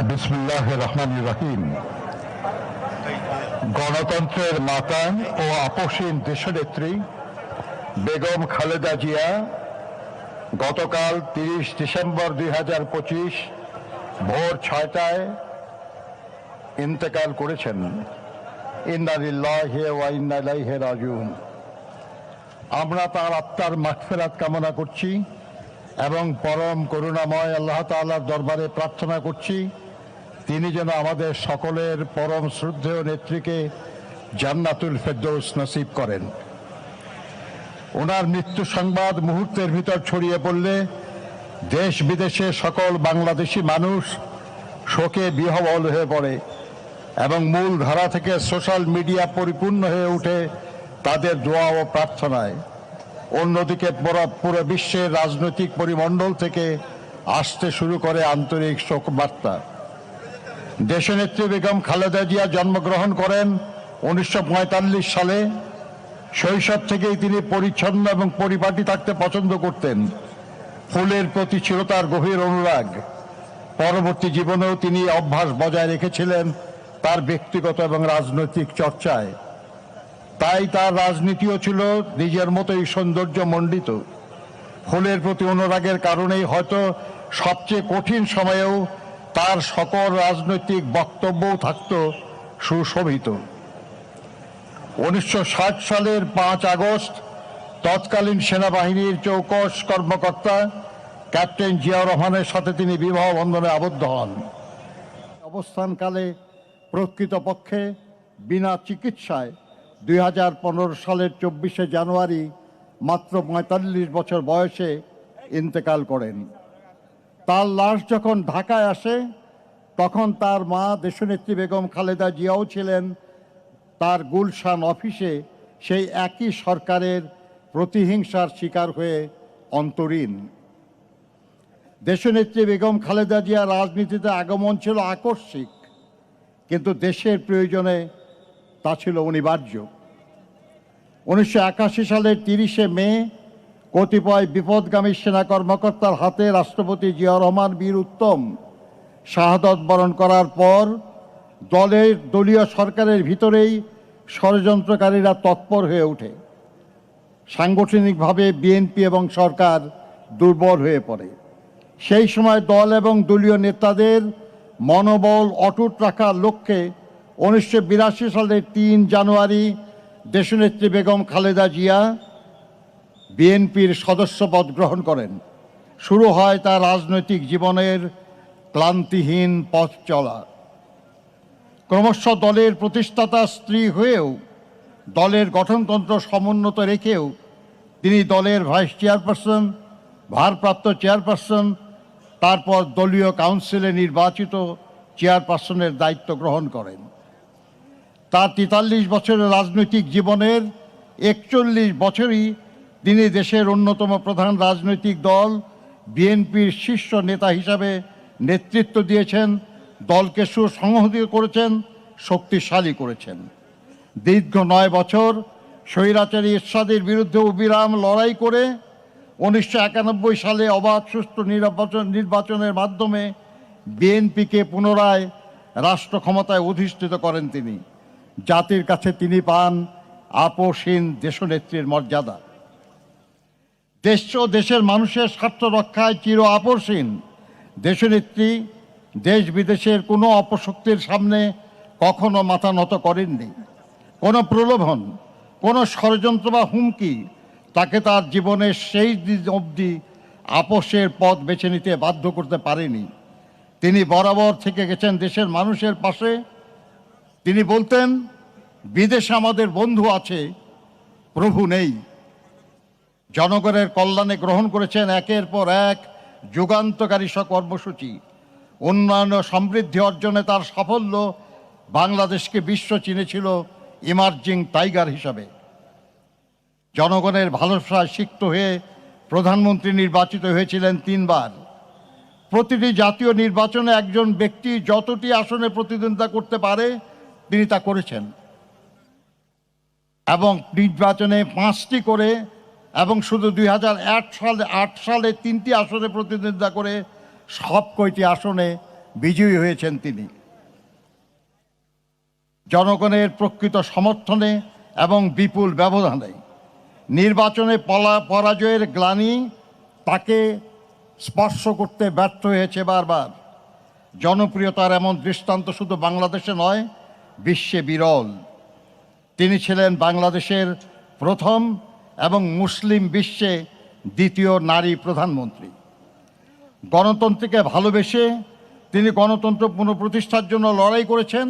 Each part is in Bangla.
বিসমিল্লাহির রহমানির রহিম। গণতন্ত্রের মাতা ও আপসীন দেশনেত্রী বেগম খালেদা জিয়া গতকাল 30 ডিসেম্বর 2025 ভোর 6টায় ইন্তেকাল করেছেন। ইন্না লিল্লাহি ওয়া ইন্না ইলাইহি রাজিউন। আমরা তার আত্মার মাগফিরাত কামনা করছি এবং পরম করুণাময় আল্লাহ তাআলার দরবারে প্রার্থনা করছি তিনি যেন আমাদের সকলের পরম শ্রদ্ধেয় নেত্রীকে জান্নাতুল ফেরদৌস নসিব করেন। ওনার মৃত্যু সংবাদ মুহূর্তের ভিতর ছড়িয়ে পড়লে দেশ বিদেশে সকল বাংলাদেশি মানুষ শোকে বিহ্বল হয়ে পড়ে এবং মূল ধারা থেকে সোশ্যাল মিডিয়া পরিপূর্ণ হয়ে ওঠে তাদের দোয়া ও প্রার্থনায়। অন্যদিকে পুরো বিশ্বের রাজনৈতিক পরিমণ্ডল থেকে আসতে শুরু করে আন্তরিক শোক বার্তা। দেশনেত্রী বেগম খালেদা জিয়া জন্মগ্রহণ করেন 1945 সালে। শৈশব থেকেই তিনি পরিচ্ছন্ন এবং পরিপাটি থাকতে পছন্দ করতেন। ফুলের প্রতি ছিল তার গভীর অনুরাগ। পরবর্তী জীবনেও তিনি অভ্যাস বজায় রেখেছিলেন তার ব্যক্তিগত এবং রাজনৈতিক চর্চায়। তাই তার রাজনীতিও ছিল নিজের মতোই সৌন্দর্যমণ্ডিত। ফুলের প্রতি অনুরাগের কারণেই হয়তো সবচেয়ে কঠিন সময়েও তার সকল রাজনৈতিক বক্তব্যও থাকত সুশোভিত। 1960 সালের 5 আগস্ট তৎকালীন সেনাবাহিনীর চৌকস কর্মকর্তা ক্যাপ্টেন জিয়াউর রহমানের সাথে তিনি বিবাহ বন্ধনে আবদ্ধ হন। অবস্থানকালে প্রকৃতপক্ষে বিনা চিকিৎসায় 2015 সালের 24শে জানুয়ারি মাত্র 45 বছর বয়সে ইন্তেকাল করেন। তার লাশ যখন ঢাকায় আসে তখন তার মা দেশনেত্রী বেগম খালেদা জিয়াও ছিলেন তার গুলশান অফিসে সেই একই সরকারের প্রতিহিংসার শিকার হয়ে অন্তরীণ। দেশনেত্রী বেগম খালেদা জিয়ার রাজনীতিতে আগমন ছিল আকস্মিক, কিন্তু দেশের প্রয়োজনে তা ছিল অনিবার্য। 1981 সালের 30শে মে কতিপয় বিপদগামী সেনা কর্মকর্তার হাতে রাষ্ট্রপতি জিয়াউর রহমান বীর উত্তম শাহাদত বরণ করার পর দলীয় সরকারের ভিতরেই ষড়যন্ত্রকারীরা তৎপর হয়ে ওঠে। সাংগঠনিকভাবে বিএনপি এবং সরকার দুর্বল হয়ে পড়ে। সেই সময় দল এবং দলীয় নেতাদের মনোবল অটুট রাখার লক্ষ্যে 1982 সালের 3 জানুয়ারি দেশনেত্রী বেগম খালেদা জিয়া বিএনপির সদস্যপদ গ্রহণ করেন। শুরু হয় তার রাজনৈতিক জীবনের ক্লান্তিহীন পথ চলা। ক্রমশ দলের প্রতিষ্ঠাতা স্ত্রী হয়েও দলের গঠনতন্ত্র সমুন্নত রেখেও তিনি দলের ভাইস চেয়ারপারসন, ভারপ্রাপ্ত চেয়ারপারসন, তারপর দলীয় কাউন্সিলে নির্বাচিত চেয়ারপারসনের দায়িত্ব গ্রহণ করেন। তার 43 বছরের রাজনৈতিক জীবনের 41 বছরই তিনি দেশের অন্যতম প্রধান রাজনৈতিক দল বিএনপির শীর্ষ নেতা হিসাবে নেতৃত্ব দিয়েছেন, দলকে সুসংহত করেছেন, শক্তিশালী করেছেন। দীর্ঘ 9 বছর স্বৈরাচারী এরশাদের বিরুদ্ধে অবিরাম লড়াই করে 1991 সালে অবাধ সুষ্ঠু নির্বাচনের মাধ্যমে বিএনপিকে পুনরায় রাষ্ট্র ক্ষমতায় অধিষ্ঠিত করেন তিনি। জাতির কাছে তিনি পান আপসহীন দেশনেত্রীর মর্যাদা। দেশ ও দেশের মানুষের স্বার্থ রক্ষায় চির আপসহীন দেশনেত্রী দেশ বিদেশের কোনো অপশক্তির সামনে কখনো মাথা নত করেননি। কোনো প্রলোভন, কোনো ষড়যন্ত্র বা হুমকি তাকে তার জীবনের শেষ দিন অবধি আপোষের পথ বেছে নিতে বাধ্য করতে পারেনি। তিনি বরাবর থেকে গেছেন দেশের মানুষের পাশে। তিনি বলতেন, বিদেশে আমাদের বন্ধু আছে, প্রভু নেই। জনগণের কল্যাণে গ্রহণ করেছেন একের পর এক যুগান্তকারী সব কর্মসূচি। উন্নয়ন ও সমৃদ্ধি অর্জনে তার সাফল্য বাংলাদেশকে বিশ্ব চিনেছিল ইমার্জিং টাইগার হিসাবে। জনগণের ভালোবাসায় সিক্ত হয়ে প্রধানমন্ত্রী নির্বাচিত হয়েছিলেন 3 বার। প্রতিটি জাতীয় নির্বাচনে একজন ব্যক্তি যতটি আসনে প্রতিদ্বন্দ্বিতা করতে পারে তিনি তা করেছেন, এবং নির্বাচনে 5টি করে, এবং শুধু 2008 সালে 3টি আসনে প্রতিদ্বন্দ্বিতা করে সব কয়টি আসনে বিজয়ী হয়েছেন তিনি। জনগণের প্রকৃত সমর্থনে এবং বিপুল ব্যবধানে নির্বাচনে পরাজয়ের গ্লানি তাকে স্পর্শ করতে ব্যর্থ হয়েছে বারবার। জনপ্রিয়তার এমন দৃষ্টান্ত শুধু বাংলাদেশে নয়, বিশ্বে বিরল। তিনি ছিলেন বাংলাদেশের প্রথম এবং মুসলিম বিশ্বে দ্বিতীয় নারী প্রধানমন্ত্রী। গণতন্ত্রকে ভালোবেসে তিনি গণতন্ত্র পুনঃপ্রতিষ্ঠার জন্য লড়াই করেছেন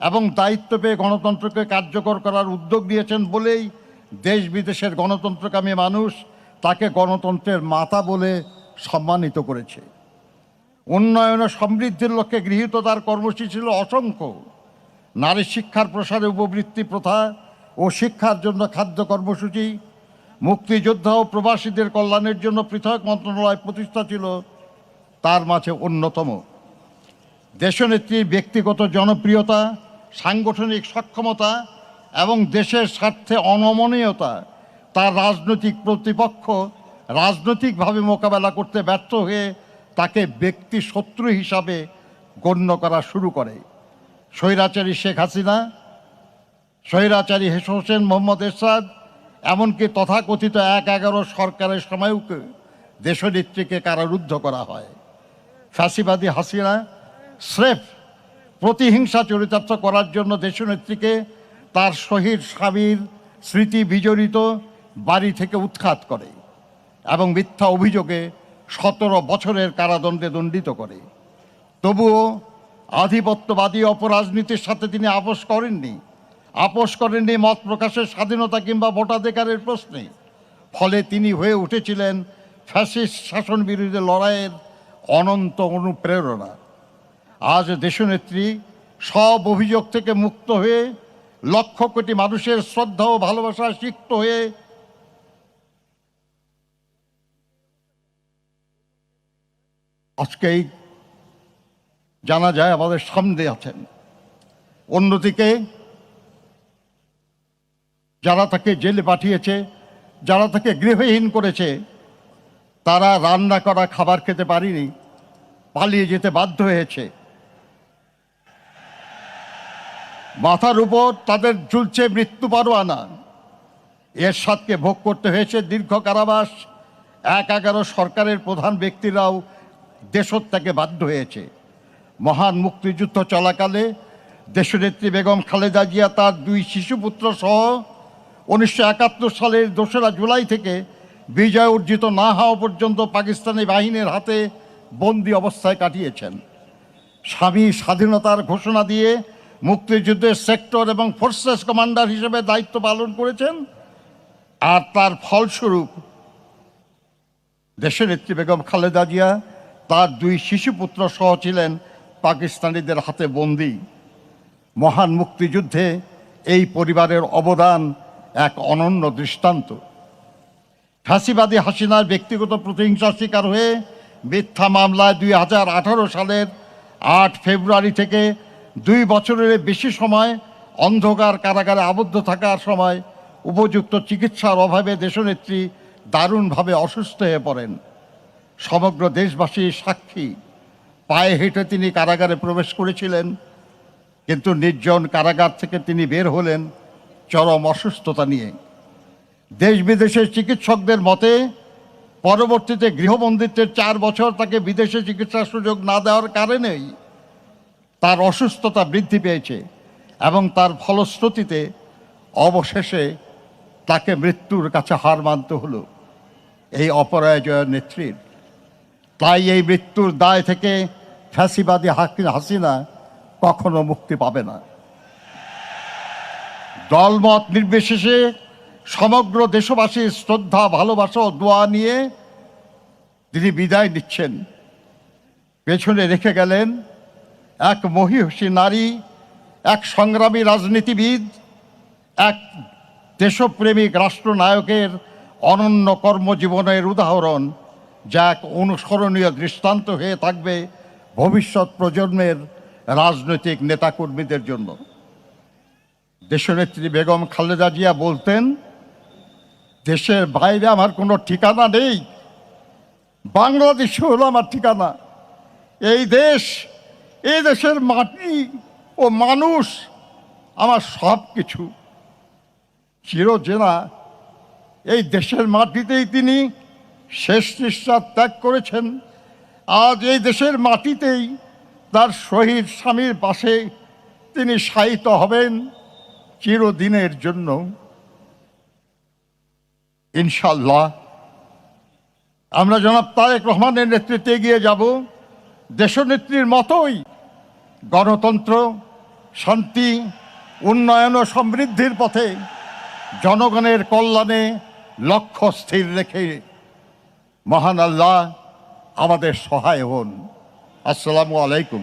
এবং দায়িত্ব পেয়ে গণতন্ত্রকে কার্যকর করার উদ্যোগ নিয়েছেন বলেই দেশ বিদেশের গণতন্ত্রকামী মানুষ তাকে গণতন্ত্রের মাতা বলে সম্মানিত করেছে। উন্নয়ন ও সমৃদ্ধির লক্ষ্যে গৃহীত তার কর্মসূচি ছিল অসংখ্য। নারী শিক্ষার প্রসারে উপবৃত্তি প্রথা ও শিক্ষার জন্য খাদ্য কর্মসূচি, মুক্তিযোদ্ধা ও প্রবাসীদের কল্যাণের জন্য পৃথক মন্ত্রণালয় প্রতিষ্ঠা ছিল তার মাঝে অন্যতম। দেশনেত্রীর ব্যক্তিগত জনপ্রিয়তা, সাংগঠনিক সক্ষমতা এবং দেশের স্বার্থে অনমনীয়তা তার রাজনৈতিক প্রতিপক্ষ রাজনৈতিকভাবে মোকাবেলা করতে ব্যর্থ হয়ে তাকে ব্যক্তি শত্রু হিসাবে গণ্য করা শুরু করে। স্বৈরাচারী শেখ হাসিনা, স্বৈরাচারী হোসেন মোহাম্মদ এরশাদ, এমনকি তথাকথিত ১/১১ সরকারের সময়ও দেশনেত্রীকে কারারুদ্ধ করা হয়। ফ্যাসিবাদী হাসিনা স্রেফ প্রতিহিংসা চরিতার্থ করার জন্য দেশনেত্রীকে তার শহীদ স্বামীর স্মৃতি বিজড়িত বাড়ি থেকে উৎখাত করে এবং মিথ্যা অভিযোগে ১৭ বছরের কারাদণ্ডে দণ্ডিত করে। তবুও আধিপত্যবাদী অপরাজনীতির সাথে তিনি আপোষ করেননি মত প্রকাশের স্বাধীনতা কিংবা ভোটাধিকারের প্রশ্নে। ফলে তিনি হয়ে উঠেছিলেন ফ্যাসিস্ট শাসন বিরোধী লড়াইয়ের অনন্ত অনুপ্রেরণা। আজ দেশনেত্রী সব অভিযোগ থেকে মুক্ত হয়ে লক্ষ কোটি মানুষের শ্রদ্ধা ও ভালোবাসায় সিক্ত হয়ে আজকেই জানা যায় আমাদের সামনে আছেন। অন্যদিকে যারা তাকে জেলে পাঠিয়েছে, যারা তাকে গৃহহীন করেছে, তারা রান্না করা খাবার খেতে পারেনি, পালিয়ে যেতে বাধ্য হয়েছে। মাথার উপর তাদের ঝুলছে মৃত্যু পরোয়ানা। এরশাদকে ভোগ করতে হয়েছে দীর্ঘ কারাবাস। ১/১১ সরকারের প্রধান ব্যক্তিরাও দেশত্যাগে বাধ্য হয়েছে। মহান মুক্তিযুদ্ধ চলাকালে দেশনেত্রী বেগম খালেদা জিয়া তার 2 শিশুপুত্র সহ 1971 সালের 2রা জুলাই থেকে বিজয় অর্জিত না হওয়া পর্যন্ত পাকিস্তানি বাহিনীর হাতে বন্দি অবস্থায় কাটিয়েছেন। স্বামী স্বাধীনতার ঘোষণা দিয়ে মুক্তিযুদ্ধের সেক্টর এবং ফোর্সেস কমান্ডার হিসেবে দায়িত্ব পালন করেছেন। আর তার ফলস্বরূপ দেশনেত্রী বেগম খালেদা জিয়া তার 2 শিশুপুত্র সহ ছিলেন পাকিস্তানিদের হাতে বন্দী। মহান মুক্তিযুদ্ধে এই পরিবারের অবদান এক অনন্য দৃষ্টান্ত। ফ্যাসিবাদী হাসিনার ব্যক্তিগত প্রতিহিংসার শিকার হয়ে মিথ্যা মামলায় 2018 সালের 8 ফেব্রুয়ারি থেকে 2 বছরের বেশি সময় অন্ধকার কারাগারে আবদ্ধ থাকার সময় উপযুক্ত চিকিৎসার অভাবে দেশনেত্রী দারুণভাবে অসুস্থ হয়ে পড়েন। সমগ্র দেশবাসী সাক্ষী। পায়ে হেঁটে তিনি কারাগারে প্রবেশ করেছিলেন, কিন্তু নির্জন কারাগার থেকে তিনি বের হলেন চরম অসুস্থতা নিয়ে। দেশ বিদেশের চিকিৎসকদের মতে পরবর্তীতে গৃহবন্দিত্বের 4 বছর তাকে বিদেশে চিকিৎসার সুযোগ না দেওয়ার কারণেই তার অসুস্থতা বৃদ্ধি পেয়েছে এবং তার ফলশ্রুতিতে অবশেষে তাকে মৃত্যুর কাছে হার মানতে হলো এই অপরাজয় নেত্রীর। তাই এই মৃত্যুর দায় থেকে ফ্যাসিবাদী হাসিনা কখনো মুক্তি পাবে না। দলমত নির্বিশেষে সমগ্র দেশবাসীর শ্রদ্ধা, ভালোবাসা ও দোয়া নিয়ে তিনি বিদায় নিচ্ছেন। পেছনে রেখে গেলেন এক মহিষী নারী, এক সংগ্রামী রাজনীতিবিদ, এক দেশপ্রেমিক রাষ্ট্রনায়কের অনন্য কর্মজীবনের উদাহরণ, যা এক অনুসরণীয় দৃষ্টান্ত হয়ে থাকবে ভবিষ্যৎ প্রজন্মের রাজনৈতিক নেতাকর্মীদের জন্য। দেশনেত্রী বেগম খালেদা জিয়া বলতেন, দেশের বাইরে আমার কোনো ঠিকানা নেই, বাংলাদেশ হলো আমার ঠিকানা। এই দেশ, এই দেশের মাটি ও মানুষ আমার সব কিছু। চিরচেনা এই দেশের মাটিতেই তিনি শেষ নিঃশ্বাস ত্যাগ করেছেন। আজ এই দেশের মাটিতেই তার শহীদ স্বামীর পাশে তিনি শায়িত হবেন চিরদিনের জন্য ইনশাআল্লাহ। আমরা জনাব তারেক রহমানের নেতৃত্বে এগিয়ে যাব দেশনেত্রীর মতোই গণতন্ত্র, শান্তি, উন্নয়ন ও সমৃদ্ধির পথে জনগণের কল্যাণে লক্ষ্য স্থির রেখে। মহান আল্লাহ আমাদের সহায় হন। আসসালামু আলাইকুম।